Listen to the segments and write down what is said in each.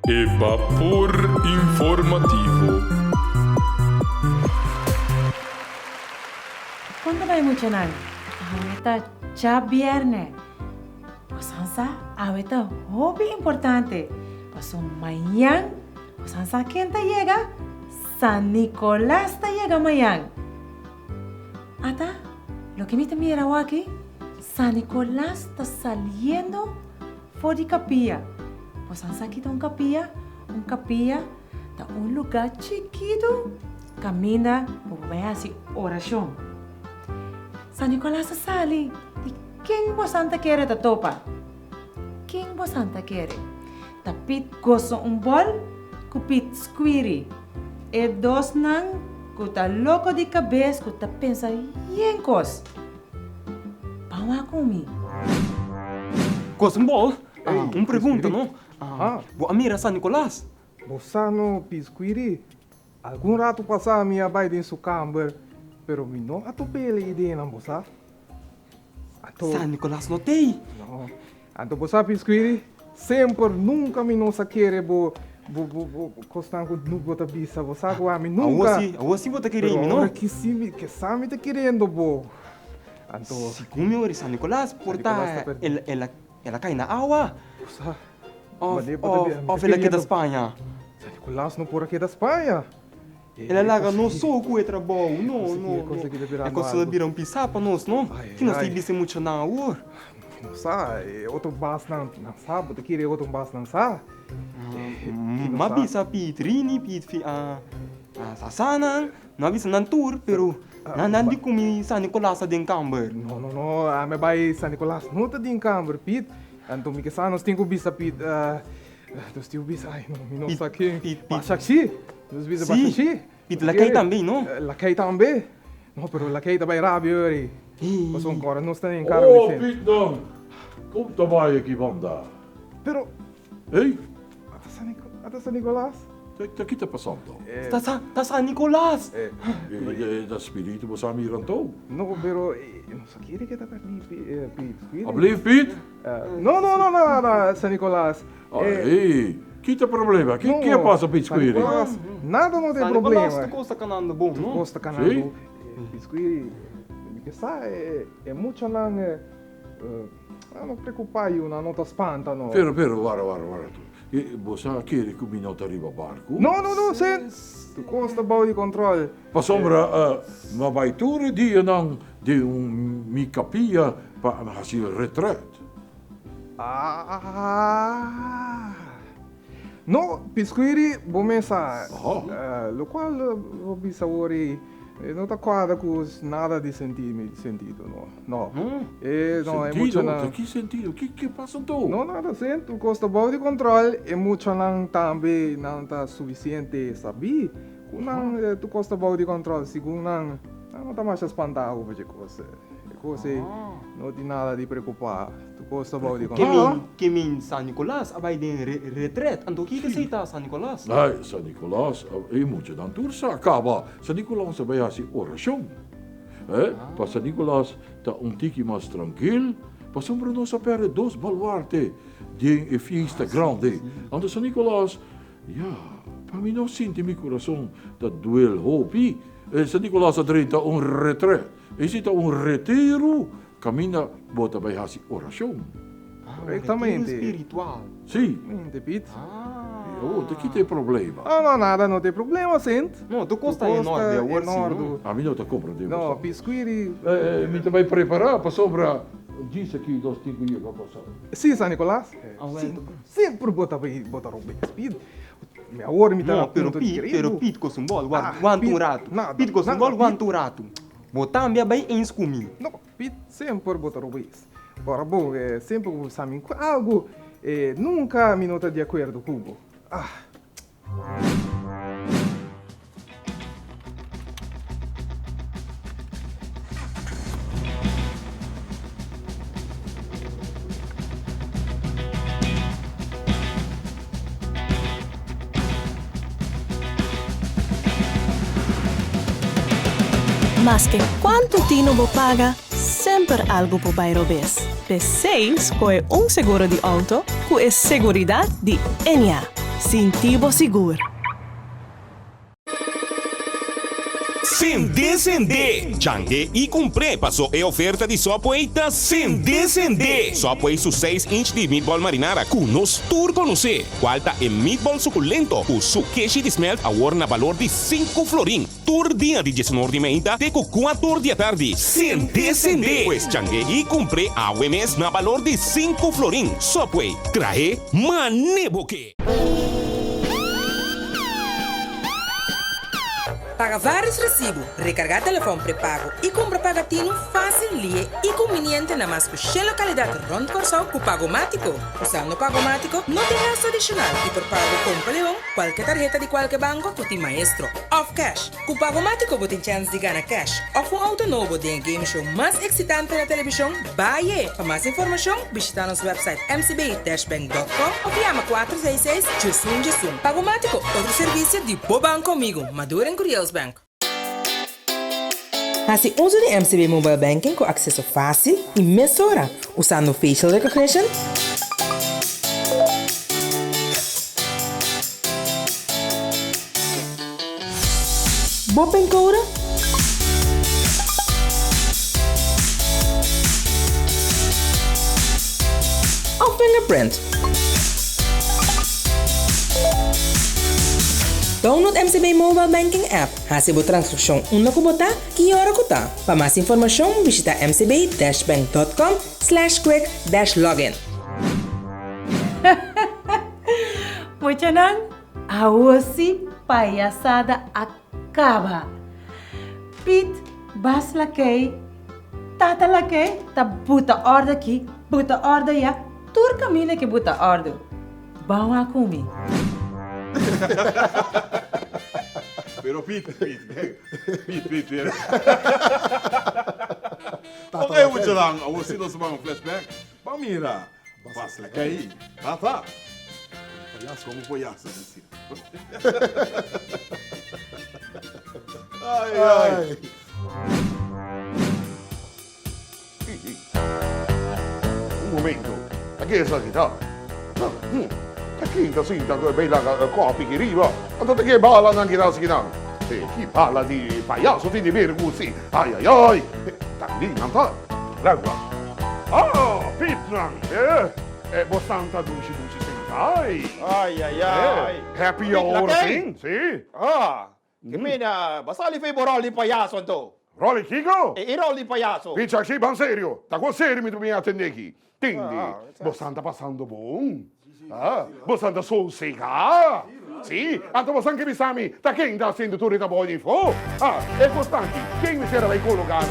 Vapor informativo. Quando vai emocionar? Ahorita já viernes. Osansa, ahorita hobby importante. Paso mañana, osansa quem te llega? San Nicolás te llega mañana. Ata, lo que me te mira aquí, San Nicolás está saliendo por de capilla. Osansa aqui tá capilla, tá lugar chiquito. Camina, vai assim, oração. San Nicolás sale. De quem você quer da topa? Quem você quer? Tapit gosto bol, cupit squiri. E dos nang, kuta louco de cabeça, kuta pensa yenkos. Pawa kumi. Cosmbol, pergunta, não? Boa mira San Nicolás. Você não pisquiri? Algum rato passar minha baile em sua câmara, pero me não atopele ideia não você? San Nicolás não tem. Não. Então você pisquiri? Sempre nunca me não querer bo constango no bota bisa você agora me nunca. Assim você querendo, não? não? Agora que sabe te querendo bo. Então, segundo meu San Nicolás, porta ela cai na água. Você Of ela aqui da Espanha. San Nicolás não por aqui da Espanha. Ela larga no soco e trabalho, não. É coisa de virar pisar para nós, não? Que nós temos que muito na hora. Não sabe, outro bas não sabe, te querer outro bas não sabe. Mas bisa Pitrini, Sasana, não bisa nan tour, pero não di comi San Nicolás de Camber. Não, a me vai San Nicolás não tá de Camber, Pit. Então me que sa nós temos bisa Pit, nós temos bisa, ai não sei que. Pachaxi, nós bisa Pachaxi. Pit Lakay também, não? Lakay também. Não, pero Lakay também rabi ori. Passou agora não está em cara. Pit dan. Kom daarbij, aqui, banda. Pero, Ei, até San Nicolás? tá aqui tá passando. Tá San Nicolás. Da espírito você amirantou. Não, pero não sei que tá perto Pit. Alsjeblieft, Piet. Não, San Nicolás. Ei, que tá problema? Que passa, Piet Squiri? Nada não tem San Nicolás, problema. tu gosta canando bom, não? Gosta canando. Sim. Biscuit, que sai é muito não não preocupar eu não tá espanta não. Pero, vara. Você quer que o menino tá arriba barco? Não, sim. Tu gosta bom de controle. Pa sombra, ma vai tour dia de mi capia pa hasi retret. No, biscuit, bom mensagem. Aha. Lo qual vou bisawori. Não está quadra com nada de sentido, não. Não, é muito não. Que sentido? Que passa então? Não, nada sentido. Custa bom de controle é muito não também não está suficiente saber. Não, tu custa bom de controle, segundo não está mais espantado com coisa. Coisa não tem nada de preocupar. Tu custa bom de controle. Que min San Nicolás abai de retret. Anto que seita San Nicolás? Ai, San Nicolás, e muito não tur sa acaba. San Nicolás vai hasi oração. Pa San Nicolás tá tiki mais tranquilo. Pa sombra nós apere dos baluarte de fiesta grande. Ando San Nicolás, pa mim não sente meu coração da duel hopi. San Nicolás adrenta retret. Esse tá retiro, caminha, bota vai hasi oração. Corretamente. Espiritual. Sim. Mente, Pete. Aqui tem problema. Não, nada, não tem problema, sente. Não, tu costa enorme, é orsi. A mim não está compreendendo. Não, biscuit. Me também preparar para sobra. Disse aqui dos 5 dias para passar. Sim, San Nicolás. Sim, por botar roupa speed. Minha hora me Não, dá pero Pete costumbol, guanto rato. Pete costumbol, guanto rato. Botar minha bem em comigo. Não, Pete sempre botar roupa. Agora, bom, sempre vou saber algo. Nunca me nota de acordo com o Mas que quanto tino bo paga, sempre algo po bairro vez. P6 é seguro de auto, que é seguridade de NA. Sintivo seguro. Sende. Changue e comprei passou a oferta de Subway da Sende. Subway su 6-inch de meatball marinara com nos tour conhecer. Qualta e meatball suculento o su queijo de smelt a na valor de 5 florin. Tour dia de 19 de manhã até 4 da tarde. Sende. Pues changue e comprei a UMS na valor de 5 florin. Subway traje maneboque. Paga vários recibos, recargar telefone pré-pago e compra pagatino fácil, e conveniente na mais que localidade Ronde Corsão com Pagomático. Usando Pagomático, não tem gasto adicional e por pago com Leão, qualquer tarjeta de qualquer banco que tem maestro. Off Cash. Com Pagomático, você tem chance de ganhar cash. Ou um auto novo de um game show mais excitante na televisão, Baie. Para mais informação, visita nosso website mcb-bank.com ou chama 466-Jusum. Pagomático, outro serviço de Boban comigo, Maduro em Curious Bank. Faça uso de MCB Mobile Banking com acesso fácil e mesura, usando facial recognition, Bopen Code ou Fingerprint. Download MCB Mobile Banking App. Hace a transcrição una kubota, que hora kuta. Para mais informação, visita mcb-bank.com/quick-login. Muchanan, aosi payasada acaba. Pit, bas lakay, tata lakay, ta buta orda ki, buta orda ya, tur kamine ki buta ordo. Bawa kumi. Pero Pete. Okay, muito lang. Você não sabe flashback? Pamira. Passa aí. Tá. Palhaço como palhaço. Ai. Un momento, che è sta chitarra? Chi in casinta bella copi che arriva? Andate che balla anche da chitarra? Chi parla di pagliasso ti deve così? Ai. Tanti, non fa? Regula. Pitnan, bostanta duci sentai. Ai. Happy hour thing, sì? Gimena, basta li fai boroli payaso to. Rolli Chico? E i rolli payaso. Piccia sì, ban serio. Da qual serio mi dobbiamo attendere qui? Quindi, bostanta passando buon? Bostanta sossega? Sì, anche vostro anche mi sami, da che inda sendo tu da buoni fo? E costanti, che mi c'era vai colocano?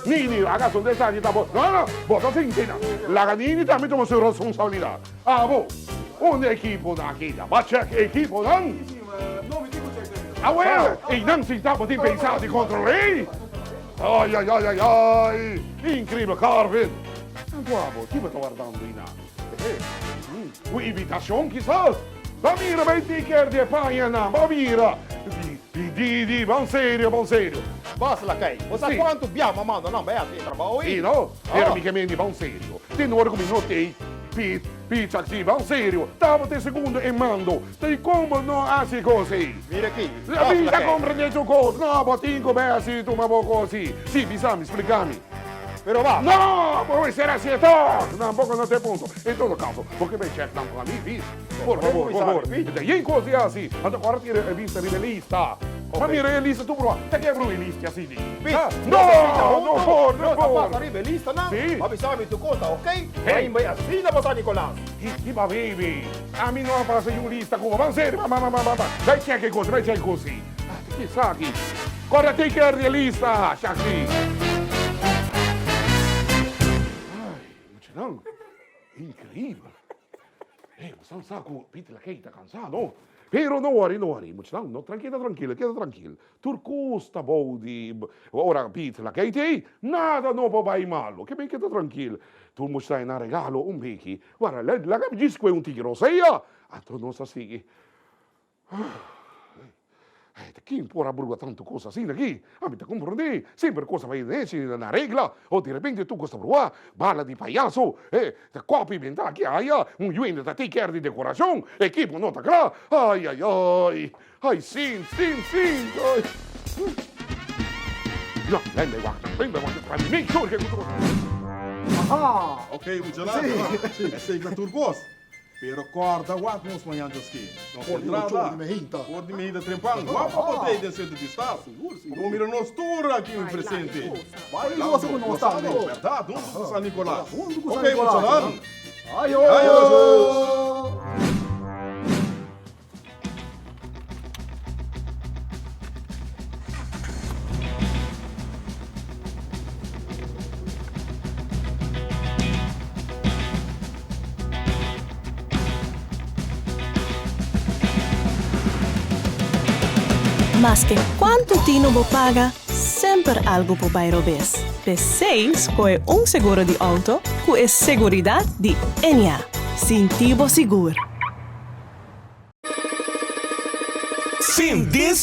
Nini, ragazzi, non sai da buono. No, bota sentina. La canini da mi tomo su responsabilità. Un equipo da chiesa, ma c'è che equipo non? E non si sta potendo pensare contro lei? Ai, incredibile, Carvin. Guarda, chi mi sta guardando in là? Invitation, chissà? Ma mira, ma ti chiedi e fai una, ma mira! Di, buon serio. Basta la kai. Sa quanto abbiamo mando non vai a te trabalho. Sì, no? Era mica meglio, buon serio. Ti non come non te, pizza, sì, buon serio. Stavo te secondo e mando. Ti come non asi così? Mira qui. La vita comprende cosa. No, botinco, beh, sì, tu ma così. Sì, bisami, spiegami. Pero va. No, può essere asieto. No, un poco non te punto. In todo caso, perché me c'è tanto la mia Por favor. Io così así. Ando guarda ti rivista rivista. Ma mi rivista tu prova. Te che rivista así di. No, passa rivista no. Sì. Ma mi sai tu cosa, ok? Vai vai así la passa Nicolás. Chi va baby. A mim non passa io lista come va serio. Ma. Dai c'è che cosa, vai c'è così. Chi sa chi? Guarda te che è realista, Shakti. Não, incrível. Você não sabe como Peter Lakay está cansado. Pero não worry. Não, tranquila, queda tranquilo. Turcos está bom de... Ora, Peter Lakay, nada não vai malo. Que bem que está tranquilo. Tu mo stai na regalo un beki. Guarda, la capisci que un tigre, sei? Tu non sa sì. ¿Quién podrá burlar tanto cosa así aquí? A mí te comprendí. Siempre cosa va en la regla. O de repente tú cosa probar. Bala de payaso. Te copia inventar que haya un duende de ti que de decoración. Equipo no está claro. Ay, ay, ay. Ay, sim. Ay. No, ven, para mí, sure que tú. Aha! Ok, muchas gracias. Esse aí é turcos. Pero corta guapo nos manhã de aqui. Não se entrada. Por de meia trempang. Guapo botei de centro de estado. Como mira nos tour aqui em presente. Vai lá, você não está, não. Verdade, onde com San Nicolás. Onde com San Ok, Nicolás, muchas Ayo! Mas que quanto tino bo paga, sempre algo po bairro bes. P6 é seguro de auto, que é seguridade de Enia. Sintivo seguro. Sende.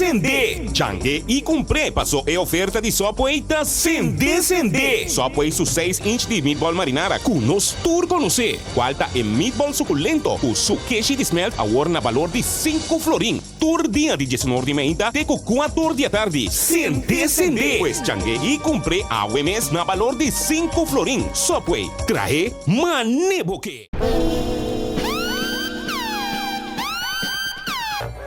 Changue e comprei passou a oferta de sopo eita Sende. Sopo é su 6-inch de meatball marinara com nos tour com você. Qualta é meatball suculento. O su queixe de smelt agora na valor de 5 florin. Tour dia de 19 de meia até 4 da tarde. Sende. Pues changue e comprei a mes na valor de 5 florin. Sopo é traje maneboque.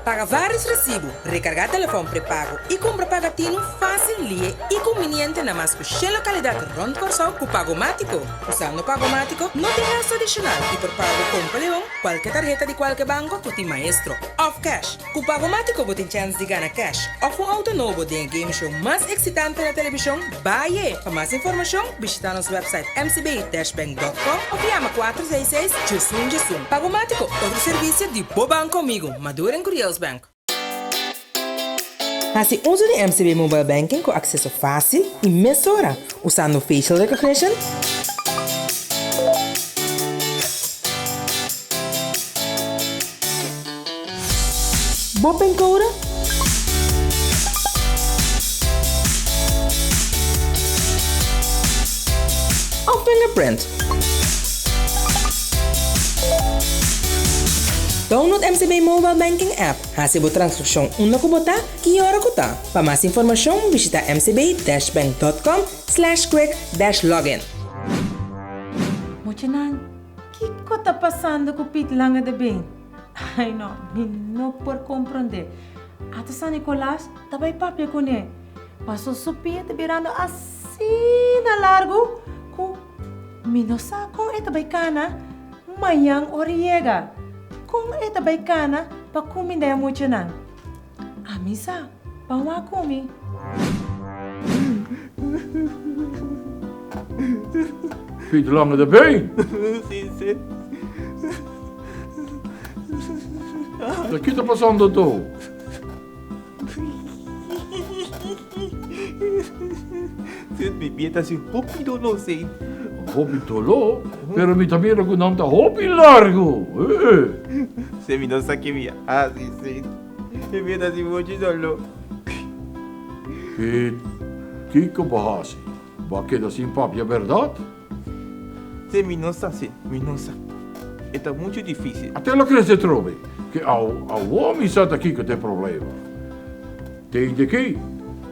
Paga vários recibos, recargar telefone pré-pago e compra pagatino fácil, lie e conveniente na mais que localidade Ronde Corsão com Pagomático. Usando Pagomático, não tem gasto adicional e por pago com Leão, qualquer tarjeta de qualquer banco, tu tem maestro. Off cash. Com Pagomático, você tem chance de ganhar cash. Ou um auto novo de um game show mais excitante na televisão, Baie. Para mais informação, visita nosso website mcb-bank.com ou chama 466-Jusum. Pagomático, outro serviço de Boban comigo. Maduro em Curioso Bank. Hace uso de MCB Mobile Banking com acesso fácil e mesura, usando facial recognition, Bob Encoder, ou fingerprint. Download MCB Mobile Banking App. Hasibo transaksyon una kubota, kiyora kuta. Para mais informação, visita mcb-bank.com/quick-login. Mochanan, que está passando com o Pitlanga de bem? Ai, não por compreender. Até San Nicolás, também papel com ele. Passou supia te virando assim na largo, com minosa com esta baicana, manhã oriega. Com esta baicana, para comer da mochanan. A misa, para uma comer. Piet Lange de Been. Sim. O que está passando tu? Você bebia tá assim, rápido, não sei. Hobby tolo, pero mi também não está hobby largo. Você me não sabe que minha. Ah, sim. Bebia tá assim, muito solo. Piet, Kiko Bahasi. Bakit assim papi, é verdade? Você me não sabe, Está muito difícil. Até lá que se trove, que ao homem sabe aqui que tem problema. Tem de que,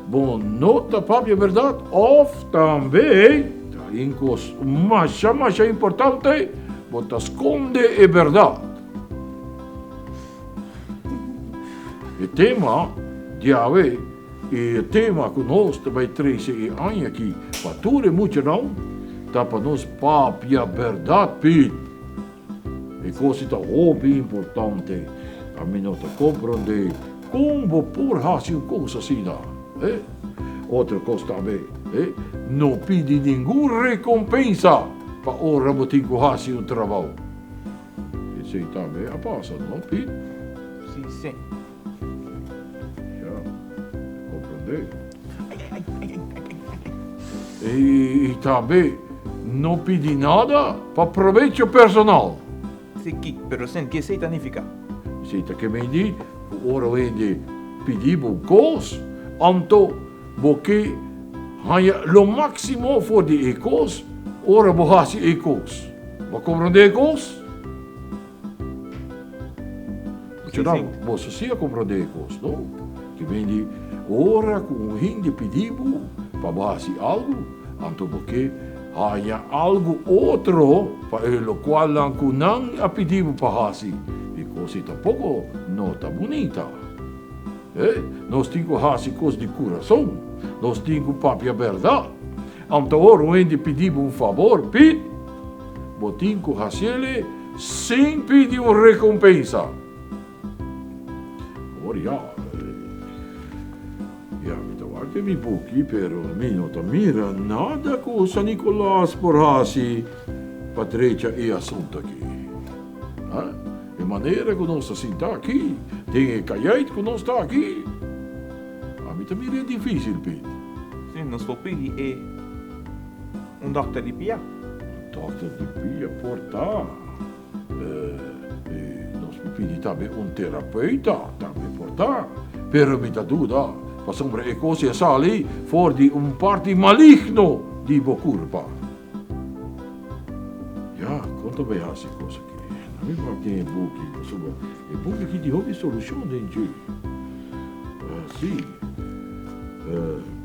bom, nota papi, é verdade, ou também, incos mais importante, bota esconde é verdade. O tema de hoje, e o tema que nós também trazemos aqui, para tudo muito não, tá para nós papi, é verdade, Pete. E coisa tão importante, a mim não te compreender como por fazer coisa assim, Outra coisa também, não pede nenhuma recompensa para o rabotinho fazer trabalho. Isso aí também passa, não, Pete? Sim. Já, compreender? E também não pede nada para proveito personal. Sim, pero sen que sei significa? Sita que me diz, ora vende pedimos cos, anto porque hanya lo máximo for de ecos, ora bohasi ecos. Wat compreende ecos? Não, você sim compreende ecos, não? Que vem de ora com o rim de pedimos para bohasi algo, anto porque hanya algo outro para o qual não kunang a pedimos para hasi. Ecos tampouco não está bonita. Nós temos hásicos de coração, nós temos papia verdade. Então, onde pedimos favor, Pete, botinho com Haciele, sem pedir uma recompensa. Ora, então, que me buque, pero me não mira nada com San Nicolás por Hasi, Patrícia e assunto aqui. De maneira que nós estamos aqui, tem caiate que nós estamos aqui. A mim também é difícil, Pete. Sim, nós vamos pedir doctor de pia. Doctor de pia, portar. Nós vamos pedir também terapeuta, também portar. Pero me dá dúvida, passamos para a coisa ali, for de parte maligno de bocurpa. Ja, conta bem essa coisa aqui. Não me tem book aqui de hobby solução, gente. Sim.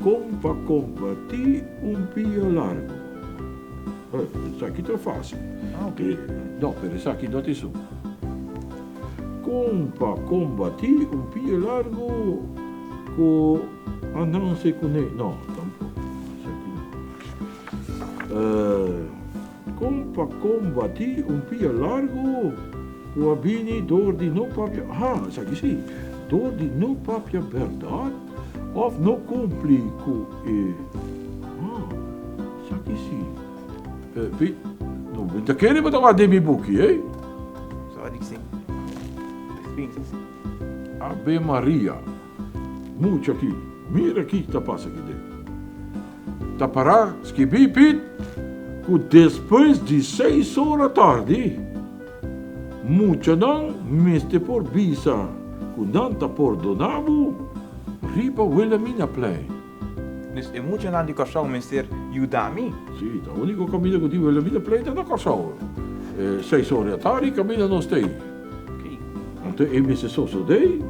Como para combater pia largo. Isso aqui está fácil. Ok. Não, pero isso aqui não tem isso. Como para combater pia largo com não sei com ele. Não, tampouco. Isso aqui não. Como para combater pia largo com a bini dor de não papia. Isso aqui sim. Dor de não papia verdade. Of não cumprir com isso aqui sim. Pete, não me querem botar de meu book, hein? Só digo sim. Experiências. Ave Maria. Muito aqui. Mira aqui que tá passa aqui dentro. Tá parar, esquibi, Pete, que depois de 6 horas da tarde, muito não, meste por visa, que não tá por donavo, riba Wilhelmina Play. Dus je moet je naar die corso, mister Udami. Sim, o único caminho que eu tive Wilhelmina Play é na Corsau. 6 horas da tarde, caminho não tem. Ok. Então, eu me sosso dei,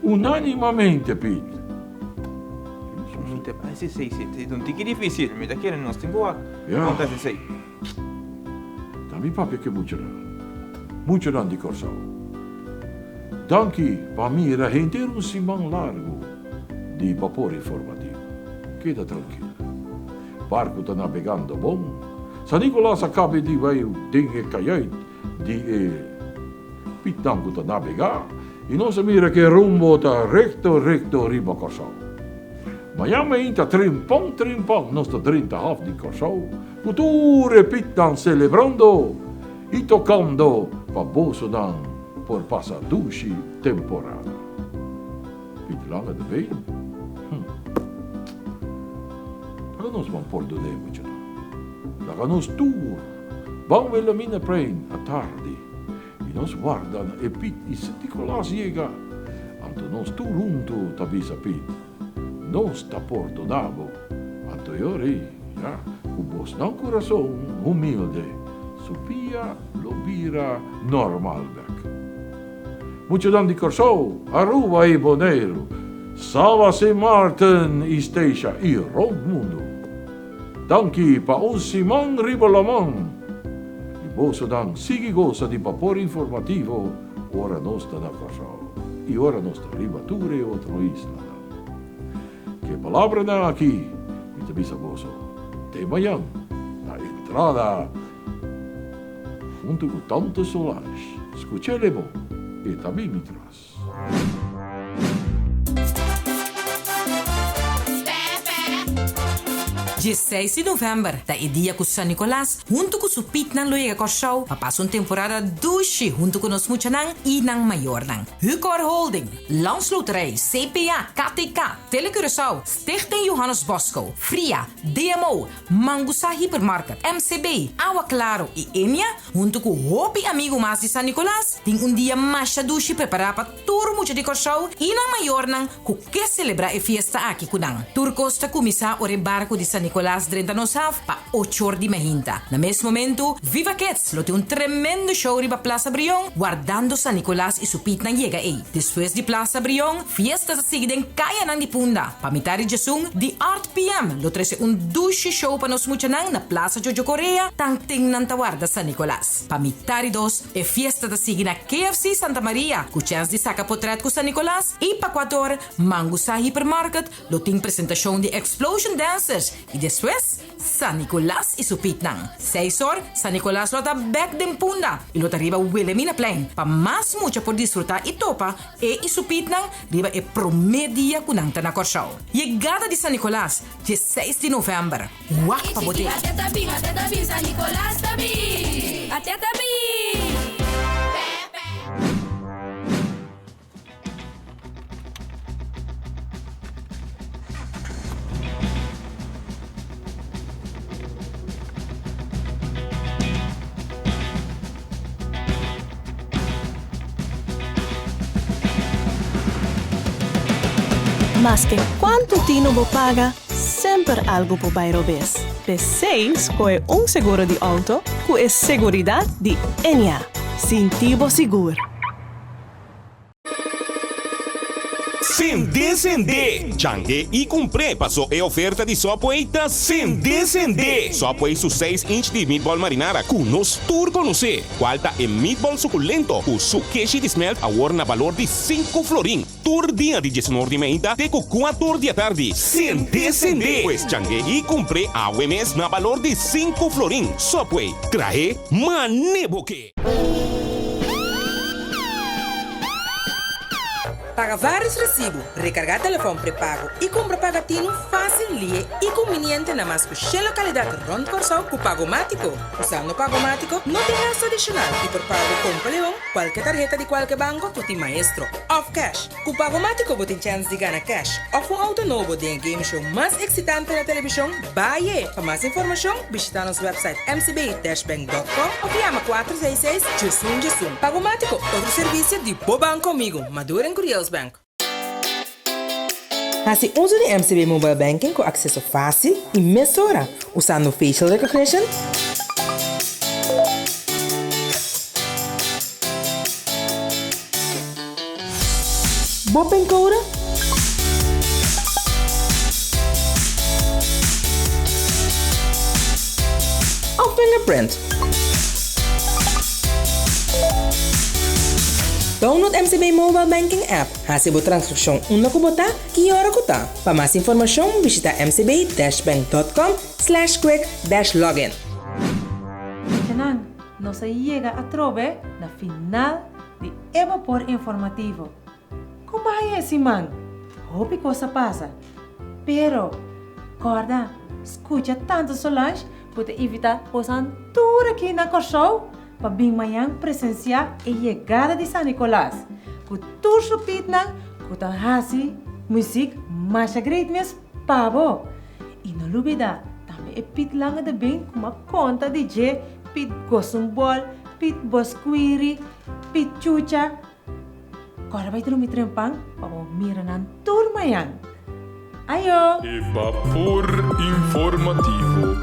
unanimamente, Pete. Sì, non ti chiedi difficile, mi da chiedere non stingo a. Ja. Quanto sei? Também papi que muito não de Corsau. Danke, para mim era render simão largo de vapor informativo. Queda tranquilo. Barco está navegando bom. San Nicolás acaba de vai dengue caiai de Pitango está navegar e nós mira que rumbo está recto riba Corsau. Amanhã ainda trimpão, nós está 30 half de Corsau. Future Pitan celebrando e tocando para Bolsonaro por passar duche temporada. Pit lange de bem. Agora nós vamos por do muito. Agora nós tour. Vamos ver a minha prain à tarde. E nós guardamos e Pit e San Nicolás chega. Anto nós tour junto tabisa Pit. Nós tá por do nabo. Anto eu rei. Ja, o bos não coração humilde. Sofia Lobira Normalberg. Muito dan de Corsau, Aruba e Bonaire, Salva St. Martin e Steixa e Romundo. Danke para o Simão Ribolamão. E bolso dan sigue goza de vapor informativo, ora nós está na Corsau. E ora nós está ribatura e outra isla. Que palavra não aqui, e te bisa bolso. De manhã, na entrada, junto com tanto Solange. Escutele bom. E também me traz. 16 de novembro, da dia com San Nicolás, junto com o Pitnan Loiga Korshow, papassa temporada dushi junto com os Muchanang e Nang Mayornang. Hucor Holding, Landsloterij, CPA, KTK, Telecuraçao, Stichting Johannes Bosco, Fria, DMO, Mangusa Hypermarket, MCB, Agua Claro e Enya, junto com o Hopi Amigo Mas de San Nicolás, tem dia mais dushi preparado para tour Mucha de Korshow e Nang Mayornang, que celebra a fiesta aqui com Nang. Tour Costa começa o barco de San Nicolás durante nos half para 8 horas de mahinta. Na mesmo momento, Viva Kids lo tem tremendo show riba Plaza Brion, guardando San Nicolás e su Pitnan llega aí. Depois de Plaza Brion, fiesta sa sigden kaya nang dipunda. Pamitari Jesung, di Art PM, lo trece dushi show pa nos Muchanang na Plaza Jojo Korea, tang ting nang tawarda San Nicolás. Pamitari dos, e fiesta da sigden na KFC Santa Maria, ku chance de saca potret ku San Nicolás, e pa 4 Mangusa Hypermarket, lo ting presentação de Explosion Dancers, e depois, San Nicolás e su Pitnang. 6 horas, San Nicolás lota back den punda, e lota riba Wilhelmina Plain, pa mas mucha por disfrutar e topa, e su Pitnang, riba e promedia kunang na Korshow. Chegada de San Nicolás, 16 de novembro. Wak pa bote. Até tabi, San Nicolás tabi. Até tabi. Mas que quanto tino bo paga, sempre algo po bairro bes. P6 é seguro de auto, com é seguridade de Enya. Sintibo seguro. Sende. Changue e comprei passou a oferta de Subway da Sende. Subway su 6-inch de meatball marinara com nos tour conhecer. Qualta é meatball suculento com su queijo de smelt a na valor de 5 florin. Tour dia de 19 de meia até com 4 da tarde. Sende. Pois changue e comprei a UMS na valor de 5 florin. Subway, traje maneboque. Paga vários recibos, recargar telefone pré-pago e compra pagatino fácil e conveniente na mais que localidade Ron Corsau com Pagomático. Usando Pagomático, não tem gasto adicional e por pago com Leão, qualquer tarjeta de qualquer banco, tu tem maestro. Off cash. Com Pagomático, você tem chance de ganhar cash. Ou um auto novo de game show mais excitante na televisão, baie. Para mais informação, visita nosso website mcb-bank.com ou chama 466-Jusum. Pagomático, outro serviço de boa banco comigo, maduro em Curious Bank. Assim, uso de MCB Mobile Banking com acesso fácil e mesura, usando facial recognition, Bopen Code ou Fingerprint. Download MCB Mobile Banking App. Hasibo transaksyon una kubota, kiyora kuta. Para mais informação, visita mcb-bank.com/quick-login. Chanang, no se llega a trove na final de Evapor Informativo. Como é esse man? Hope coisa passa. Pero, corda, escuta tanto Solange, pode evitar posan tudo aqui na Korshow. Para bem manhã presenciar a chegada de San Nicolás. Com tour supitnang, com tan hasi, música, mais great mes pavo. E não olvida, também é pit lang de bem com uma conta DJ, pit gosumbol, pit bosquiri, pit chucha. Agora vai ter trempang para mirar nan tour manhã. Ayo! Evapor Informativo.